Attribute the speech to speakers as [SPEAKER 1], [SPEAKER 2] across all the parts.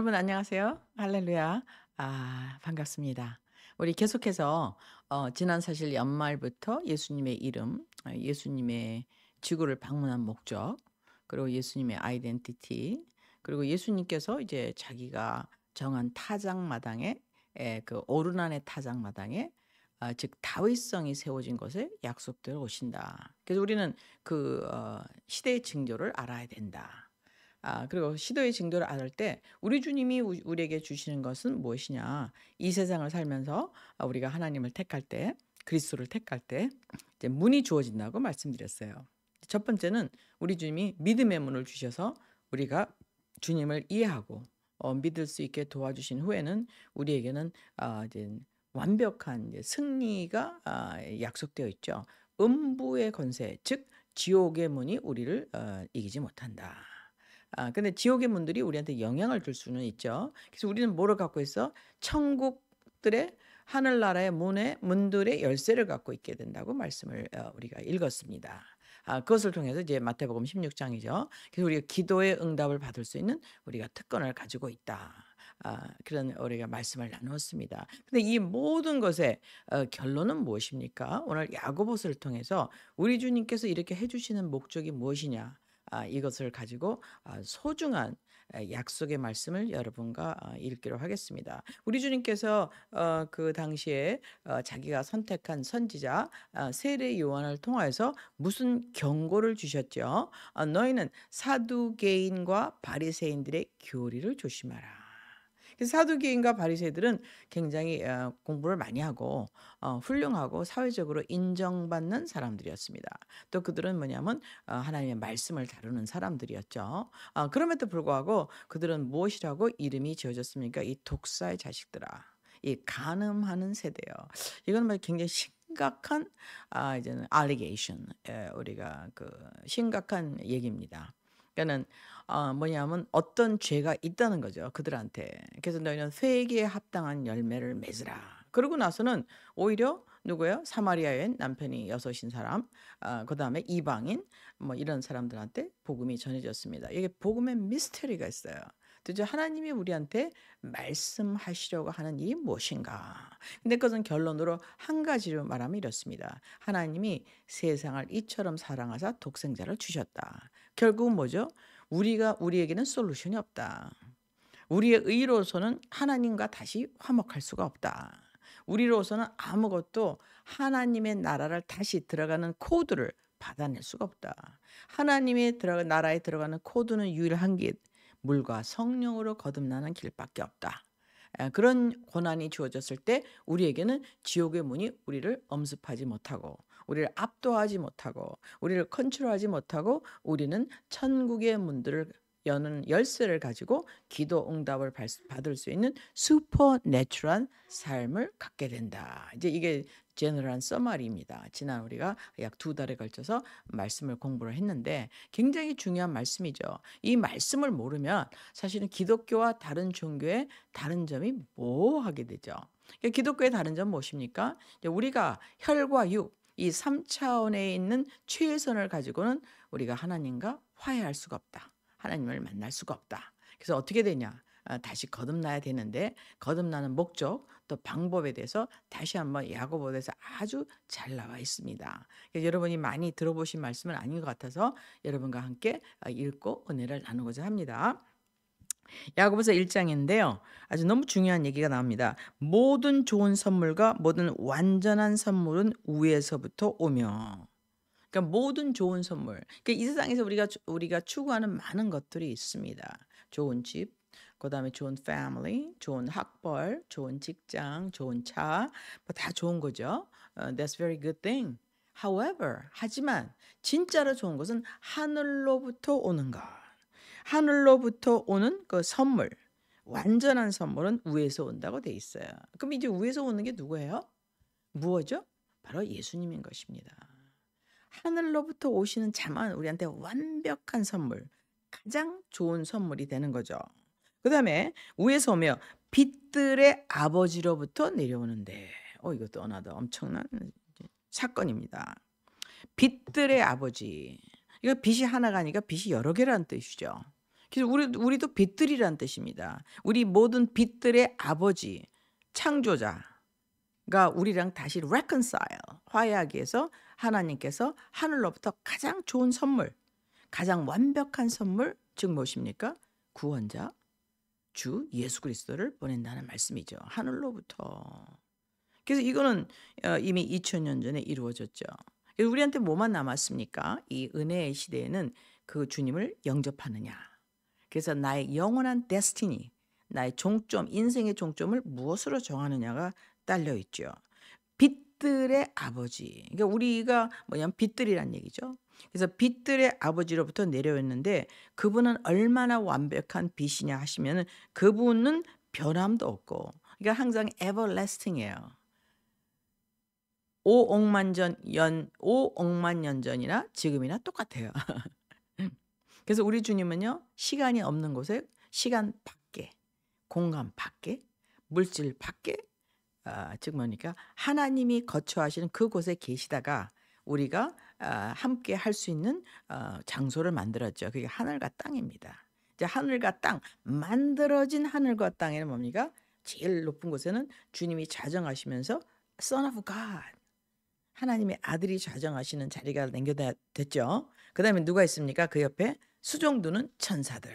[SPEAKER 1] 여러분 안녕하세요. 할렐루야. 반갑습니다. 우리 계속해서 지난 사실 연말부터 예수님의 이름, 예수님의 지구를 방문한 목적, 그리고 예수님의 아이덴티티, 그리고 예수님께서 이제 자기가 정한 타작마당에 그 오르난의 타작마당에 즉 다윗성이 세워진 곳에 약속대로 오신다. 그래서 우리는 그 시대의 징조를 알아야 된다. 그리고 시도의 징조를 알을 때 우리 주님이 우리에게 주시는 것은 무엇이냐? 이 세상을 살면서 우리가 하나님을 택할 때, 그리스도를 택할 때 이제 문이 주어진다고 말씀드렸어요. 첫 번째는 우리 주님이 믿음의 문을 주셔서 우리가 주님을 이해하고 믿을 수 있게 도와주신 후에는 우리에게는 이제 완벽한 이제 승리가 약속되어 있죠. 음부의 권세, 즉 지옥의 문이 우리를 이기지 못한다. 근데 지옥의 문들이 우리한테 영향을 줄 수는 있죠. 그래서 우리는 뭐를 갖고 있어? 천국들의 하늘나라의 문들의 열쇠를 갖고 있게 된다고 말씀을 우리가 읽었습니다. 그것을 통해서 이제 마태복음 16장이죠. 그래서 우리가 기도의 응답을 받을 수 있는 우리가 특권을 가지고 있다. 그런 우리가 말씀을 나누었습니다. 근데 이 모든 것의 결론은 무엇입니까? 오늘 야고보서를 통해서 우리 주님께서 이렇게 해주시는 목적이 무엇이냐? 이것을 가지고 소중한 약속의 말씀을 여러분과 읽기로 하겠습니다. 우리 주님께서 그 당시에 자기가 선택한 선지자 세례 요한을 통하여서 무슨 경고를 주셨죠? 너희는 사두개인과 바리새인들의 교리를 조심하라. 그래서 사두개인과 바리새인들은 굉장히 공부를 많이 하고 훌륭하고 사회적으로 인정받는 사람들이었습니다. 또 그들은 뭐냐면 하나님의 말씀을 다루는 사람들이었죠. 그럼에도 불구하고 그들은 무엇이라고 이름이 지어졌습니까? 이 독사의 자식들아. 이 간음하는 세대요. 이건 뭐 굉장히 심각한 이제는 allegation, 우리가 그 심각한 얘기입니다. 그러니까는 뭐냐면 어떤 죄가 있다는 거죠, 그들한테. 그래서 너희는 회개에 합당한 열매를 맺으라. 그러고 나서는 오히려 누구예요? 사마리아 여인 남편이 여섯인 사람, 그다음에 이방인 뭐 이런 사람들한테 복음이 전해졌습니다. 이게 복음의 미스터리가 있어요. 도대체 하나님이 우리한테 말씀하시려고 하는 일이 무엇인가? 근데 그것은 결론으로 한 가지로 말하면 이렇습니다. 하나님이 세상을 이처럼 사랑하사 독생자를 주셨다. 결국은 뭐죠? 우리에게는 솔루션이 없다. 우리의 의로서는 하나님과 다시 화목할 수가 없다. 우리로서는 아무것도 하나님의 나라를 다시 들어가는 코드를 받아낼 수가 없다. 하나님의 나라에 들어가는 코드는 유일한 게 물과 성령으로 거듭나는 길밖에 없다. 그런 고난이 주어졌을 때 우리에게는 지옥의 문이 우리를 엄습하지 못하고 우리를 압도하지 못하고 우리를 컨트롤하지 못하고 우리는 천국의 문들을 여는 열쇠를 가지고 기도 응답을 받을 수 있는 슈퍼내추럴한 삶을 갖게 된다. 이제 이게 제너럴한 서머리입니다. 지난 우리가 약 2달에 걸쳐서 말씀을 공부를 했는데 굉장히 중요한 말씀이죠. 이 말씀을 모르면 사실은 기독교와 다른 종교의 다른 점이 모호하게 되죠. 기독교의 다른 점 무엇입니까? 우리가 혈과 육, 이 3차원에 있는 최선을 가지고는 우리가 하나님과 화해할 수가 없다. 하나님을 만날 수가 없다. 그래서 어떻게 되냐? 다시 거듭나야 되는데 거듭나는 목적 또 방법에 대해서 다시 한번 야고보서에서 아주 잘 나와 있습니다. 여러분이 많이 들어보신 말씀은 아닌 것 같아서 여러분과 함께 읽고 은혜를 나누고자 합니다. 야고보서 1장인데요. 아주 너무 중요한 얘기가 나옵니다. 모든 좋은 선물과 모든 완전한 선물은 위에서부터 오며. 그러니까 모든 좋은 선물. 그러니까 이 세상에서 우리가 추구하는 많은 것들이 있습니다. 좋은 집, 그다음에 좋은 패밀리, 좋은 학벌, 좋은 직장, 좋은 차, 뭐 다 좋은 거죠. That's very good thing. 하지만 진짜로 좋은 것은 하늘로부터 오는 것. 하늘로부터 오는 그 선물, 완전한 선물은 위에서 온다고 돼 있어요. 그럼 이제 위에서 오는 게 누구예요? 무엇이죠? 바로 예수님인 것입니다. 하늘로부터 오시는 자만 우리한테 완벽한 선물, 가장 좋은 선물이 되는 거죠. 그다음에 위에서 오며 빛들의 아버지로부터 내려오는데, 이것도 하나도 엄청난 사건입니다. 빛들의 아버지. 이거 빛이 하나가 아니라 빛이 여러 개라는 뜻이죠. 그래서 우리도 빛들이란 뜻입니다. 우리 모든 빛들의 아버지, 창조자가 우리랑 다시 reconcile, 화해하기 위해서 하나님께서 하늘로부터 가장 좋은 선물, 가장 완벽한 선물, 즉 무엇입니까? 구원자, 주 예수 그리스도를 보낸다는 말씀이죠. 하늘로부터. 그래서 이거는 이미 2000년 전에 이루어졌죠. 그래서 우리한테 뭐만 남았습니까? 이 은혜의 시대에는 그 주님을 영접하느냐. 그래서 나의 영원한 데스티니, 나의 종점, 인생의 종점을 무엇으로 정하느냐가 딸려 있죠. 빛들의 아버지. 그러니까 우리가 뭐냐면 빛들이란 얘기죠. 그래서 빛들의 아버지로부터 내려왔는데 그분은 얼마나 완벽한 빛이냐 하시면은 그분은 변함도 없고, 그러니까 항상 everlasting이에요. 5억만 년 전이나 지금이나 똑같아요. 그래서 우리 주님은요, 시간이 없는 곳에 시간 밖에, 공간 밖에, 물질 밖에, 즉 뭐니까 하나님이 거처하시는 그곳에 계시다가 우리가 함께 할 수 있는 장소를 만들었죠. 그게 하늘과 땅입니다. 이제 하늘과 땅, 만들어진 하늘과 땅에는 뭡니까? 제일 높은 곳에는 주님이 좌정하시면서 Son of God, 하나님의 아들이 좌정하시는 자리가 남겨졌죠. 그 다음에 누가 있습니까? 그 옆에 수종두는 천사들.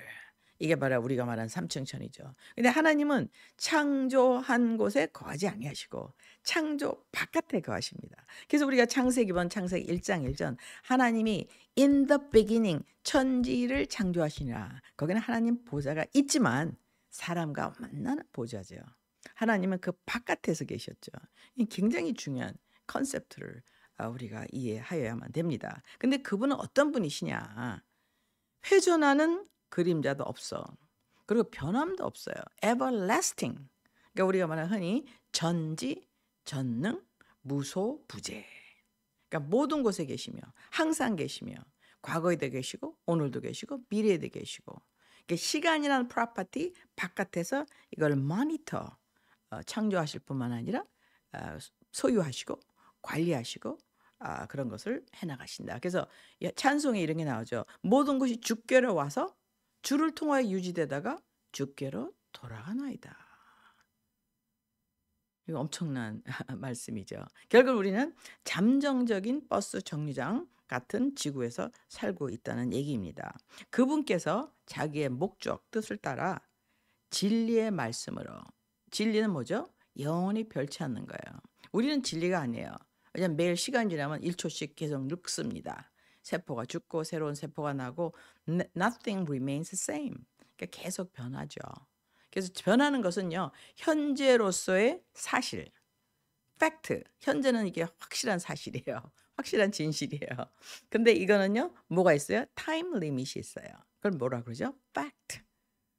[SPEAKER 1] 이게 바로 우리가 말하는 삼층천이죠. 근데 하나님은 창조한 곳에 거하지 아니하시고 창조 바깥에 거하십니다. 그래서 우리가 창세기본 창세기 1장 1절 하나님이 in the beginning 천지를 창조하시니라. 거기는 하나님 보좌가 있지만 사람과 만나는 보좌죠. 하나님은 그 바깥에서 계셨죠. 이 굉장히 중요한 컨셉트를 우리가 이해하여야만 됩니다. 근데 그분은 어떤 분이시냐? 회전하는 그림자도 없어. 그리고 변함도 없어요. everlasting. 그러니까 우리가 말하는 흔히 전지, 전능, 무소부재. 그러니까 모든 곳에 계시며 항상 계시며 과거에도 계시고 오늘도 계시고 미래에도 계시고. 그러니까 시간이라는 프로퍼티 바깥에서 이걸 모니터, 창조하실 뿐만 아니라 소유하시고 관리하시고 그런 것을 해나가신다. 그래서 찬송에 이런 게 나오죠. 모든 것이 주께로 와서 주를 통하여 유지되다가 주께로 돌아가나이다. 이거 엄청난 말씀이죠. 결국 우리는 잠정적인 버스 정류장 같은 지구에서 살고 있다는 얘기입니다. 그분께서 자기의 목적, 뜻을 따라 진리의 말씀으로, 진리는 뭐죠? 영원히 별치 않는 거예요. 우리는 진리가 아니에요. 왜냐하면 매일 시간 지나면 1초씩 계속 늙습니다. 세포가 죽고 새로운 세포가 나고 nothing remains the same. 그러니까 계속 변하죠. 그래서 변하는 것은요, 현재로서의 사실, 팩트. 현재는 이게 확실한 사실이에요. 확실한 진실이에요. 근데 이거는요, 뭐가 있어요? 타임 리밋이 있어요. 그걸 뭐라 그러죠? 팩트.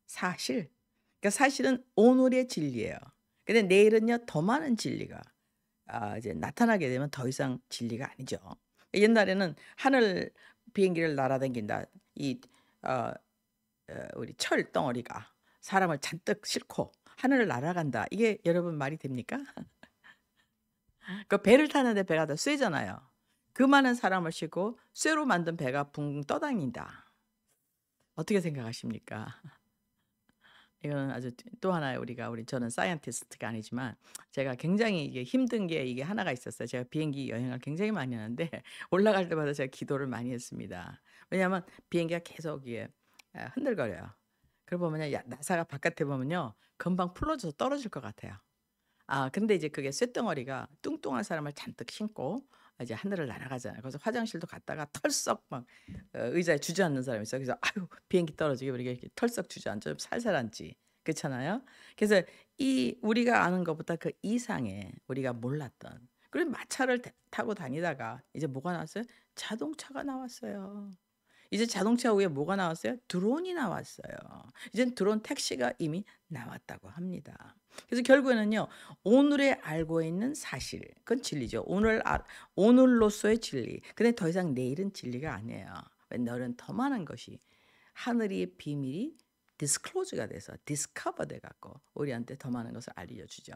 [SPEAKER 1] 사실. 그러니까 사실은 오늘의 진리예요. 근데 내일은요, 더 많은 진리가 이제 나타나게 되면 더 이상 진리가 아니죠. 옛날에는 하늘 비행기를 날아다닌다. 우리 철 덩어리가 사람을 잔뜩 싣고 하늘을 날아간다. 이게 여러분 말이 됩니까? 그 배를 타는데 배가 더 쇠잖아요. 그 많은 사람을 싣고 쇠로 만든 배가 붕 떠다닌다. 어떻게 생각하십니까? 이건 아주 또 하나의 저는 사이언티스트가 아니지만 제가 굉장히 이게 힘든 게 이게 하나가 있었어요. 제가 비행기 여행을 굉장히 많이 하는데 올라갈 때마다 제가 기도를 많이 했습니다. 왜냐하면 비행기가 계속 이게 흔들거려요. 그러고 보면요, 나사가 바깥에 보면요, 금방 풀어져서 떨어질 것 같아요. 근데 이제 그게 쇳덩어리가 뚱뚱한 사람을 잔뜩 신고 이제 하늘을 날아가잖아요. 그래서 화장실도 갔다가 털썩 막 의자에 주저앉는 사람이 있어요. 그래서 아유, 비행기 떨어지게 이렇게 털썩 주저앉아 좀 살살 앉지. 그렇잖아요. 그래서 이 우리가 아는 것보다 그 이상의 우리가 몰랐던, 그리고 마차를 타고 다니다가 이제 뭐가 나왔어요? 자동차가 나왔어요. 이제 자동차 위에 뭐가 나왔어요? 드론이 나왔어요. 이젠 드론 택시가 이미 나왔다고 합니다. 그래서 결국에는요, 오늘에 알고 있는 사실, 그건 진리죠. 오늘로서의 진리. 근데 더 이상 내일은 진리가 아니에요. 너는 더 많은 것이 하늘의 비밀이 디스클로즈가 돼서 디스커버 돼 갖고 우리한테 더 많은 것을 알려주죠.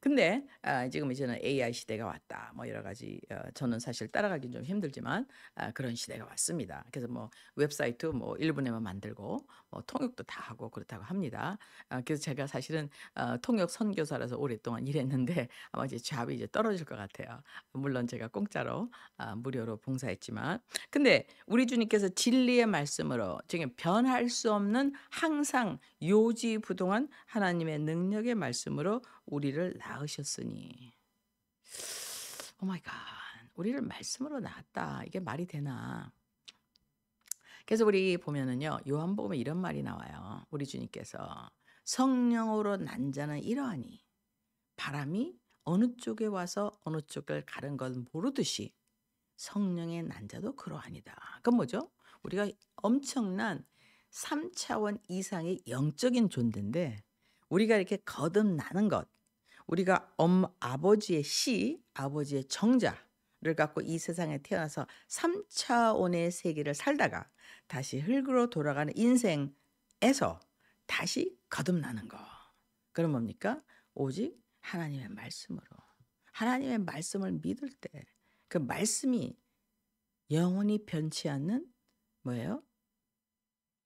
[SPEAKER 1] 근데 지금 이제는 AI 시대가 왔다. 뭐 여러 가지 저는 사실 따라가긴 좀 힘들지만 그런 시대가 왔습니다. 그래서 뭐 웹사이트 뭐 1 분에만 만들고 뭐 통역도 다 하고 그렇다고 합니다. 그래서 제가 사실은 통역 선교사라서 오랫동안 일했는데 아마 이제 잡이 이제 떨어질 것 같아요. 물론 제가 공짜로 무료로 봉사했지만. 근데 우리 주님께서 진리의 말씀으로 지금 변할 수 없는 항상 요지부동한 하나님의 능력의 말씀으로 우리를 낳으셨으니. 오 마이 갓. 우리를 말씀으로 낳았다. 이게 말이 되나? 그래서 우리 보면은요. 요한복음에 이런 말이 나와요. 우리 주님께서 성령으로 난 자는 이러하니 바람이 어느 쪽에 와서 어느 쪽을 가른 걸 모르듯이 성령의 난 자도 그러하니다. 그건 뭐죠? 우리가 엄청난 3차원 이상의 영적인 존재인데 우리가 이렇게 거듭나는 것, 우리가 아버지의 씨, 아버지의 정자를 갖고 이 세상에 태어나서 3차원의 세계를 살다가 다시 흙으로 돌아가는 인생에서 다시 거듭나는 거. 그럼 뭡니까? 오직 하나님의 말씀으로. 하나님의 말씀을 믿을 때 그 말씀이 영원히 변치 않는 뭐예요?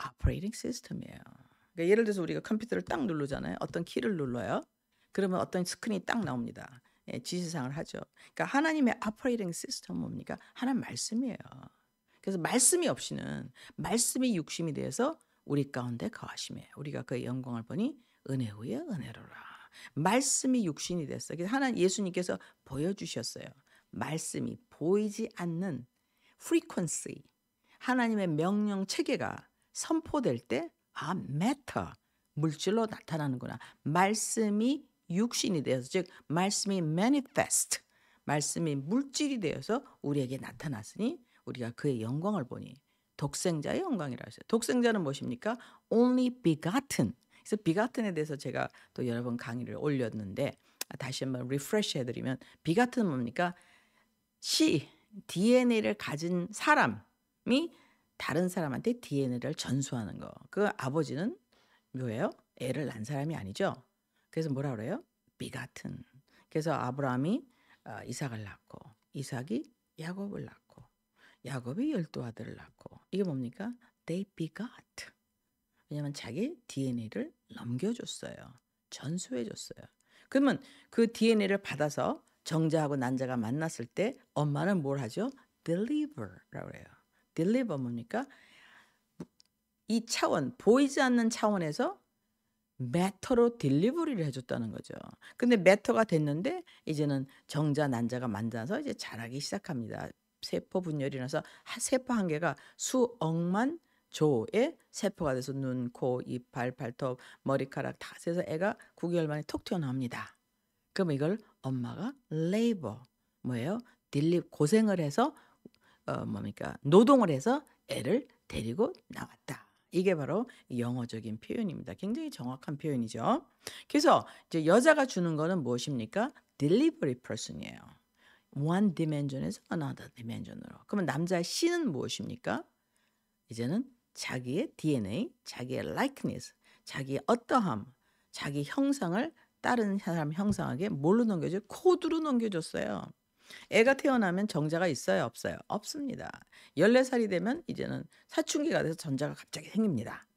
[SPEAKER 1] 오퍼레이팅 시스템이에요. 그러니까 예를 들어서 우리가 컴퓨터를 딱 누르잖아요. 어떤 키를 눌러요. 그러면 어떤 스크린이 딱 나옵니다. 예, 지시사항을 하죠. 그러니까 하나님의 오퍼레이팅 시스템은 뭡니까? 하나님 말씀이에요. 그래서 말씀이 없이는 말씀이 육심이 되어서 우리 가운데 거하심이에요. 우리가 그의 영광을 보니 은혜 후에 은혜로라. 말씀이 육신이 됐어요. 그래서 하나님 예수님께서 보여주셨어요. 말씀이 보이지 않는 frequency, 하나님의 명령 체계가 선포될 때 matter, 물질로 나타나는구나. 말씀이 육신이 되어서 즉 말씀이 manifest, 말씀이 물질이 되어서 우리에게 나타났으니 우리가 그의 영광을 보니 독생자의 영광이라 했어요. 독생자는 무엇입니까? only begotten. 그래서 begatten에 대해서 제가 또 여러 번 강의를 올렸는데 다시 한번 리프레시 해드리면 begatten은 뭡니까? DNA를 가진 사람이 다른 사람한테 DNA를 전수하는 거. 그 아버지는 뭐예요? 애를 낳은 사람이 아니죠. 그래서 뭐라 그래요? begotten. 그래서 아브라함이 이삭을 낳고 이삭이 야곱을 낳고 야곱이 12아들을 낳고 이게 뭡니까? They begot. 왜냐하면 자기 DNA를 넘겨줬어요. 전수해줬어요. 그러면 그 DNA를 받아서 정자하고 난자가 만났을 때 엄마는 뭘 하죠? deliver라고 해요. deliver 뭡니까? 이 차원, 보이지 않는 차원에서 매터로 딜리버리를 해줬다는 거죠. 근데 매터가 됐는데 이제는 정자, 난자가 만나서 이제 자라기 시작합니다. 세포 분열이 나서 세포 한 개가 수억만 조의 세포가 돼서 눈, 코, 입, 발, 발톱, 머리카락 다 세서 애가 9개월 만에 톡 튀어나옵니다. 그럼 이걸 엄마가 레이버 뭐예요? 고생을 해서 뭡니까? 노동을 해서 애를 데리고 나왔다. 이게 바로 영어적인 표현입니다. 굉장히 정확한 표현이죠. 그래서 이제 여자가 주는 거는 무엇입니까? delivery person이에요. one dimension에서 another dimension으로. 그러면 남자의 씨는 무엇입니까? 이제는 자기의 DNA, 자기의 likeness, 자기의 어떠함, 자기 형상을 다른 사람 형상에게 뭘로 넘겨줘요? 코드로 넘겨줬어요. 애가 태어나면 정자가 있어요? 없어요? 없습니다. 14살이 되면 이제는 사춘기가 돼서 전자가 갑자기 생깁니다.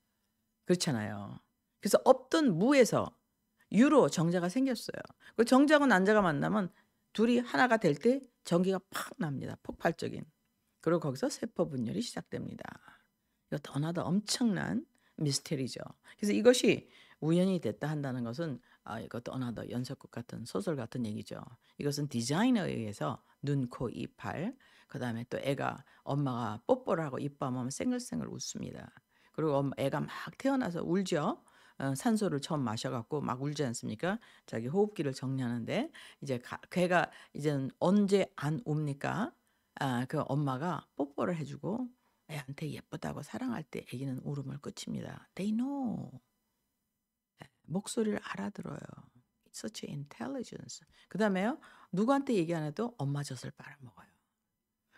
[SPEAKER 1] 그렇잖아요. 그래서 없던 무에서 유로 정자가 생겼어요. 그 정자하고 난자가 만나면 둘이 하나가 될 때 전기가 팍 납니다. 폭발적인. 그리고 거기서 세포 분열이 시작됩니다. 이것도 하나도 엄청난 미스테리죠. 그래서 이것이 우연히 됐다 한다는 것은 이것도 어나더 연속극 같은 소설 같은 얘기죠. 이것은 디자인에 의해서 눈, 코, 입, 발 그다음에 또 애가 엄마가 뽀뽀를 하고 이뻐하면 생글생글 웃습니다. 그리고 애가 막 태어나서 울죠. 산소를 처음 마셔갖고 막 울지 않습니까? 자기 호흡기를 정리하는데 이제 걔가 이제는 언제 안 웁니까? 그 엄마가 뽀뽀를 해주고 애한테 예쁘다고 사랑할 때 애기는 울음을 그칩니다. They know. 목소리를 알아들어요. It's such intelligence. 그 다음에요. 누구한테 얘기 안 해도 엄마 젖을 빨아먹어요.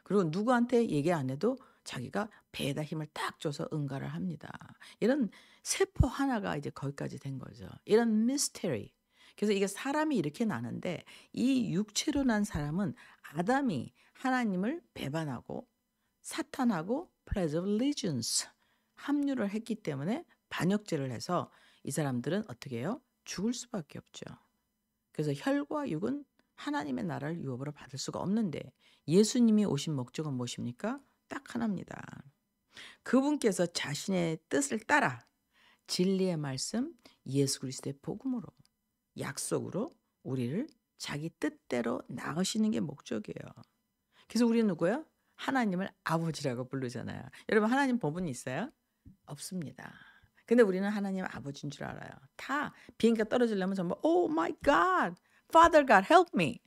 [SPEAKER 1] 그리고 누구한테 얘기 안 해도 자기가 배에다 힘을 딱 줘서 응가를 합니다. 이런 세포 하나가 이제 거기까지 된 거죠. 이런 미스테리. 그래서 이게 사람이 이렇게 나는데 이 육체로 난 사람은 아담이 하나님을 배반하고 사탄하고 pledge of allegiance 합류를 했기 때문에 반역죄를 해서 이 사람들은 어떻게 해요? 죽을 수밖에 없죠. 그래서 혈과 육은 하나님의 나라를 유업으로 받을 수가 없는데 예수님이 오신 목적은 무엇입니까? 딱 하나입니다. 그분께서 자신의 뜻을 따라 진리의 말씀 예수 그리스도의 복음으로 약속으로 우리를 자기 뜻대로 낳으시는 게 목적이에요. 그래서 우리는 누구예요? 하나님을 아버지라고 부르잖아요. 여러분 하나님 법은 있어요? 없습니다. 근데 우리는 하나님 아버지인 줄 알아요. 다 비행기가 떨어지려면 전부 Oh my God, Father God, help me.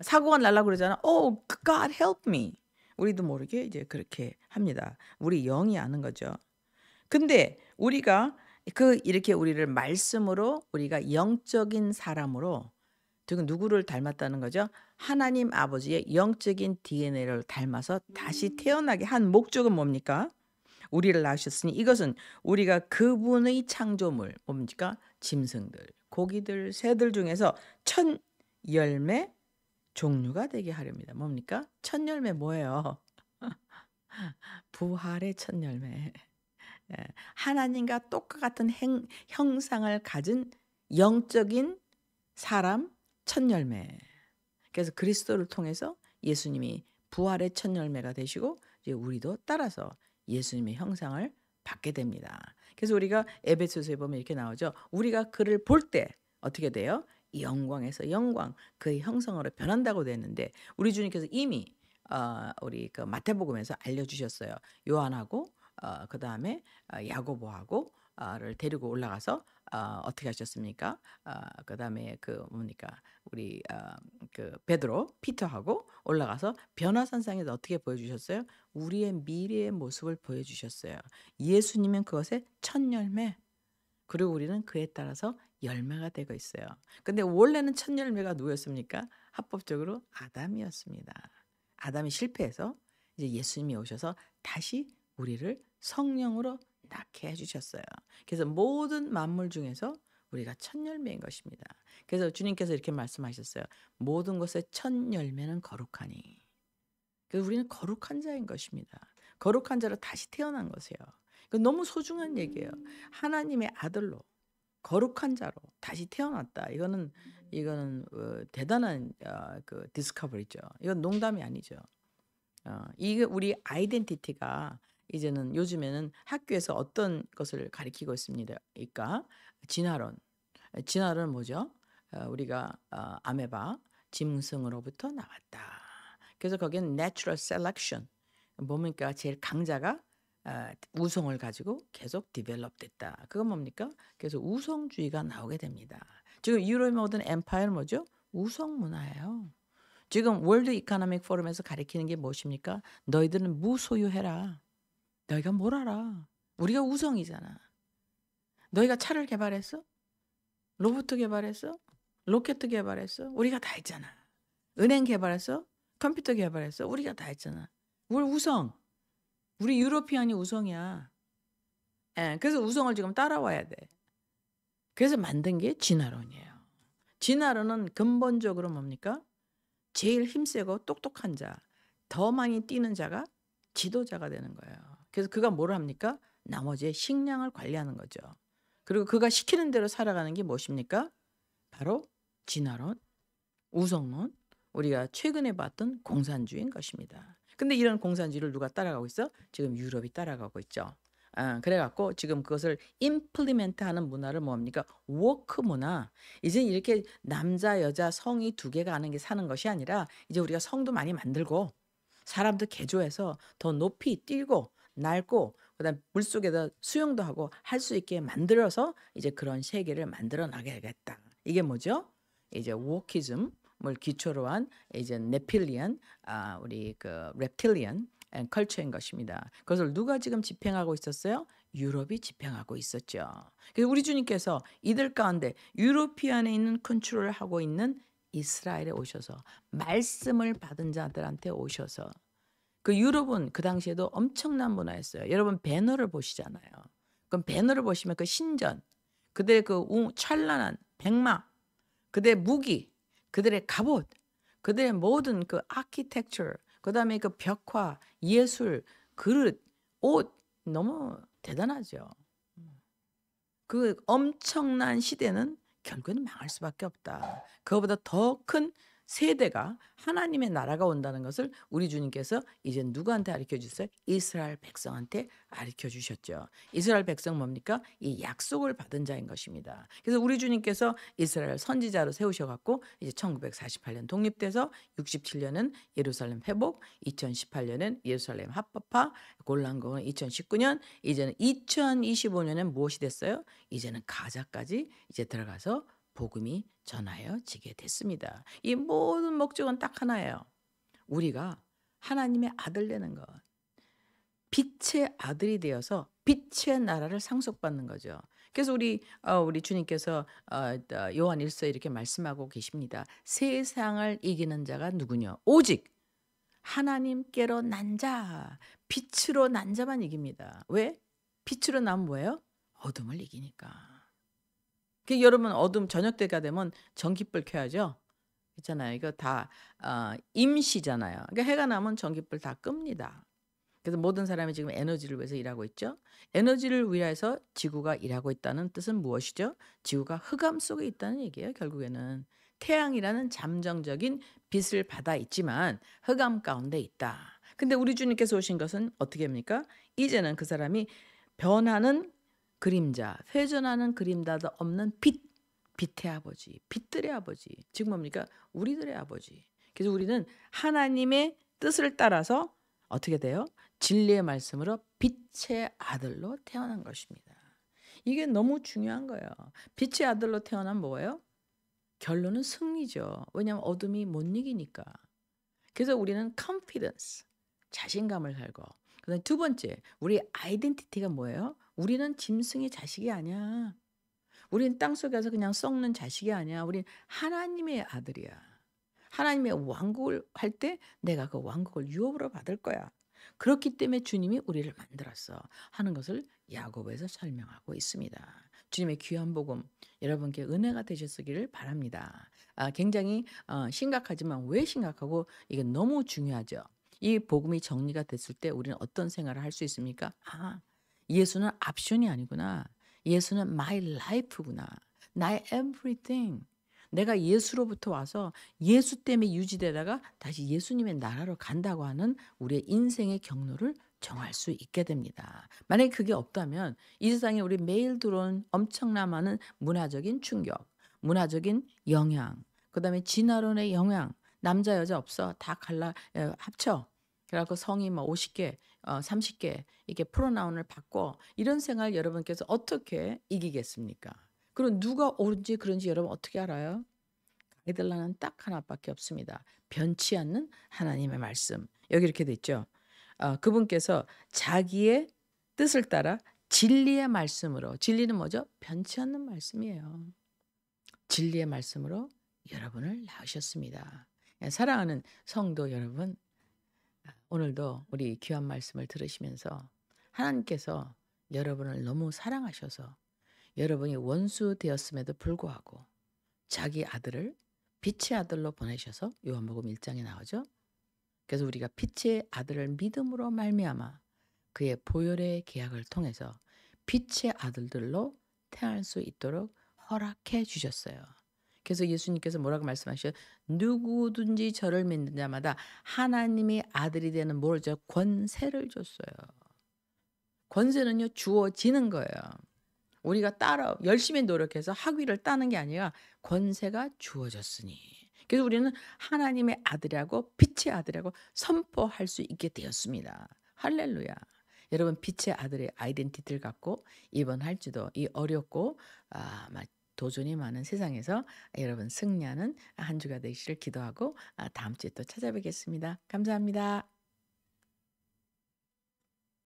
[SPEAKER 1] 사고가 날라고 그러잖아. Oh God, help me. 우리도 모르게 이제 그렇게 합니다. 우리 영이 아는 거죠. 근데 우리가 이렇게 우리를 말씀으로 우리가 영적인 사람으로 지금 누구를 닮았다는 거죠? 하나님 아버지의 영적인 DNA를 닮아서 다시 태어나게 한 목적은 뭡니까? 우리를 낳으셨으니 이것은 우리가 그분의 창조물 뭡니까? 짐승들, 고기들, 새들 중에서 첫 열매 종류가 되게 하렵니다. 뭡니까? 첫 열매 뭐예요? 부활의 첫 열매. 하나님과 똑같은 형상을 가진 영적인 사람 첫 열매. 그래서 그리스도를 통해서 예수님이 부활의 첫 열매가 되시고 이제 우리도 따라서 예수님의 형상을 받게 됩니다. 그래서 우리가 에베소서에 보면 이렇게 나오죠. 우리가 그를 볼 때 어떻게 돼요? 영광에서 영광, 그의 형상으로 변한다고 되는데 우리 주님께서 이미 우리 그 마태복음에서 알려주셨어요. 요한하고 그 다음에 야고보하고를 데리고 올라가서 어떻게 하셨습니까? 그 다음에 그 뭡니까? 우리 그 베드로, 피터하고 올라가서 변화산상에서 어떻게 보여주셨어요? 우리의 미래의 모습을 보여주셨어요. 예수님은 그것의 첫 열매. 그리고 우리는 그에 따라서 열매가 되고 있어요. 근데 원래는 첫 열매가 누구였습니까? 합법적으로 아담이었습니다. 아담이 실패해서 이제 예수님이 오셔서 다시 우리를 성령으로 낳게 해주셨어요. 그래서 모든 만물 중에서 우리가 첫 열매인 것입니다. 그래서 주님께서 이렇게 말씀하셨어요. 모든 것의 첫 열매는 거룩하니. 그래서 우리는 거룩한 자인 것입니다. 거룩한 자로 다시 태어난 것이에요. 너무 소중한 얘기예요. 하나님의 아들로 거룩한 자로 다시 태어났다. 이거는 대단한 그 디스커버리죠. 이건 농담이 아니죠. 이게 우리 아이덴티티가 이제는 요즘에는 학교에서 어떤 것을 가리키고 있습니다. 진화론. 진화론은 뭐죠? 우리가 아메바 짐승으로부터 나왔다. 그래서 거기는 natural selection. 뭡니까? 제일 강자가 우성을 가지고 계속 디벨롭 됐다. 그건 뭡니까? 그래서 우성주의가 나오게 됩니다. 지금 유럽의 모든 엠파이어는 뭐죠? 우성 문화예요. 지금 월드 이코노믹 포럼에서 가리키는 게 무엇입니까? 너희들은 무소유해라. 너희가 뭘 알아? 우리가 우성이잖아. 너희가 차를 개발했어? 로봇 개발했어? 로켓 개발했어? 우리가 다 했잖아. 은행 개발했어? 컴퓨터 개발했어? 우리가 다 했잖아. 우리 우성. 우리 유로피안이 우성이야. 그래서 우성을 지금 따라와야 돼. 그래서 만든 게 진화론이에요. 진화론은 근본적으로 뭡니까? 제일 힘세고 똑똑한 자, 더 많이 뛰는 자가 지도자가 되는 거예요. 그래서 그가 뭘 합니까? 나머지의 식량을 관리하는 거죠. 그리고 그가 시키는 대로 살아가는 게 무엇입니까? 바로 진화론, 우성론, 우리가 최근에 봤던 공산주의인 것입니다. 근데 이런 공산주의를 누가 따라가고 있어? 지금 유럽이 따라가고 있죠. 그래갖고 지금 그것을 임플리멘트하는 문화를 뭡니까? 워크 문화. 이제 이렇게 남자 여자 성이 두 개가 하는 게 사는 것이 아니라 이제 우리가 성도 많이 만들고 사람도 개조해서 더 높이 뛰고 날고 그다음 물속에다 수영도 하고 할 수 있게 만들어서 이제 그런 세계를 만들어 나가야겠다. 이게 뭐죠? 이제 워키즘을 기초로 한 이제 네필리안 우리 그 reptilian 컬처인 것입니다. 그것을 누가 지금 집행하고 있었어요? 유럽이 집행하고 있었죠. 그래서 우리 주님께서 이들 가운데 유로피안에 있는 컨트롤을 하고 있는 이스라엘에 오셔서 말씀을 받은 자들한테 오셔서 그 유럽은 그 당시에도 엄청난 문화였어요. 여러분 배너를 보시잖아요. 그럼 배너를 보시면 그 신전 그들의 그 찬란한 백마, 그들의 무기, 그들의 갑옷, 그들의 모든 그 아키텍처, 그다음에 그 벽화, 예술, 그릇, 옷 너무 대단하죠. 그 엄청난 시대는 결국은 망할 수밖에 없다. 그거보다 더 큰 세대가 하나님의 나라가 온다는 것을 우리 주님께서 이제 누구한테 가르쳐 주셨어요? 이스라엘 백성한테 가르쳐 주셨죠. 이스라엘 백성 뭡니까? 이 약속을 받은 자인 것입니다. 그래서 우리 주님께서 이스라엘 선지자로 세우셔 갖고 이제 1948년 독립돼서 67년은 예루살렘 회복, 2018년은 예루살렘 합법화, 골란공은 2019년, 이제는 2025년엔 무엇이 됐어요? 이제는 가자까지 이제 들어가서 복음이 전하여지게 됐습니다. 이 모든 목적은 딱 하나예요. 우리가 하나님의 아들 되는 것. 빛의 아들이 되어서 빛의 나라를 상속받는 거죠. 그래서 우리 주님께서 요한 1서에 이렇게 말씀하고 계십니다. 세상을 이기는 자가 누구냐? 오직 하나님께로 난 자, 빛으로 난 자만 이깁니다. 왜? 빛으로 나면 뭐예요? 어둠을 이기니까. 여러분 어둠 저녁 때가 되면 전기불 켜야죠. 있잖아요. 이거 다 임시잖아요. 그러니까 해가 나면 전기불 다 끕니다. 그래서 모든 사람이 지금 에너지를 위해서 일하고 있죠. 에너지를 위해서 지구가 일하고 있다는 뜻은 무엇이죠? 지구가 흑암 속에 있다는 얘기예요. 결국에는 태양이라는 잠정적인 빛을 받아 있지만 흑암 가운데 있다. 근데 우리 주님께서 오신 것은 어떻게 합니까? 이제는 그 사람이 변하는 그림자, 회전하는 그림자도 없는 빛, 빛의 아버지, 빛들의 아버지. 지금 뭡니까? 우리들의 아버지. 그래서 우리는 하나님의 뜻을 따라서 어떻게 돼요? 진리의 말씀으로 빛의 아들로 태어난 것입니다. 이게 너무 중요한 거예요. 빛의 아들로 태어난 뭐예요? 결론은 승리죠. 왜냐하면 어둠이 못 이기니까. 그래서 우리는 confidence, 자신감을 살고. 그다음에 두 번째, 우리 아이덴티티가 뭐예요? 우리는 짐승의 자식이 아니야. 우린 땅속에서 그냥 썩는 자식이 아니야. 우린 하나님의 아들이야. 하나님의 왕국을 할 때 내가 그 왕국을 유업으로 받을 거야. 그렇기 때문에 주님이 우리를 만들었어 하는 것을 야고보에서 설명하고 있습니다. 주님의 귀한 복음 여러분께 은혜가 되셨기를 바랍니다. 굉장히 심각하지만 왜 심각하고 이게 너무 중요하죠. 이 복음이 정리가 됐을 때 우리는 어떤 생활을 할 수 있습니까? 예수는 옵션이 아니구나. 예수는 my life구나. 나의 everything. 내가 예수로부터 와서 예수 때문에 유지되다가 다시 예수님의 나라로 간다고 하는 우리의 인생의 경로를 정할 수 있게 됩니다. 만약에 그게 없다면 이 세상에 우리 매일 들어온 엄청나 많은 문화적인 충격, 문화적인 영향, 그다음에 진화론의 영향, 남자 여자 없어 다 합쳐. 그래갖고 성이 뭐 50개, 30개 이렇게 프로나운을 바꿔 이런 생활 여러분께서 어떻게 이기겠습니까? 그럼 누가 옳은지 그런지 여러분 어떻게 알아요? 가이드라인은 딱 하나밖에 없습니다. 변치 않는 하나님의 말씀. 여기 이렇게 돼 있죠. 그분께서 자기의 뜻을 따라 진리의 말씀으로, 진리는 뭐죠? 변치 않는 말씀이에요. 진리의 말씀으로 여러분을 낳으셨습니다. 사랑하는 성도 여러분, 오늘도 우리 귀한 말씀을 들으시면서 하나님께서 여러분을 너무 사랑하셔서 여러분이 원수 되었음에도 불구하고 자기 아들을 빛의 아들로 보내셔서 요한복음 1장에 나오죠. 그래서 우리가 빛의 아들을 믿음으로 말미암아 그의 보혈의 계약을 통해서 빛의 아들들로 태어날 수 있도록 허락해 주셨어요. 그래서 예수님께서 뭐라고 말씀하셔요? 누구든지 저를 믿는 자마다 하나님의 아들이 되는 뭘 줘? 권세를 줬어요. 권세는요 주어지는 거예요. 우리가 따라 열심히 노력해서 학위를 따는 게 아니라 권세가 주어졌으니. 그래서 우리는 하나님의 아들이라고 빛의 아들이라고 선포할 수 있게 되었습니다. 할렐루야. 여러분 빛의 아들의 아이덴티티를 갖고 이번 할지도 이 어렵고 도전이 많은 세상에서 여러분 승리하는 한 주가 되시를 기도하고 다음 주에 또 찾아뵙겠습니다. 감사합니다.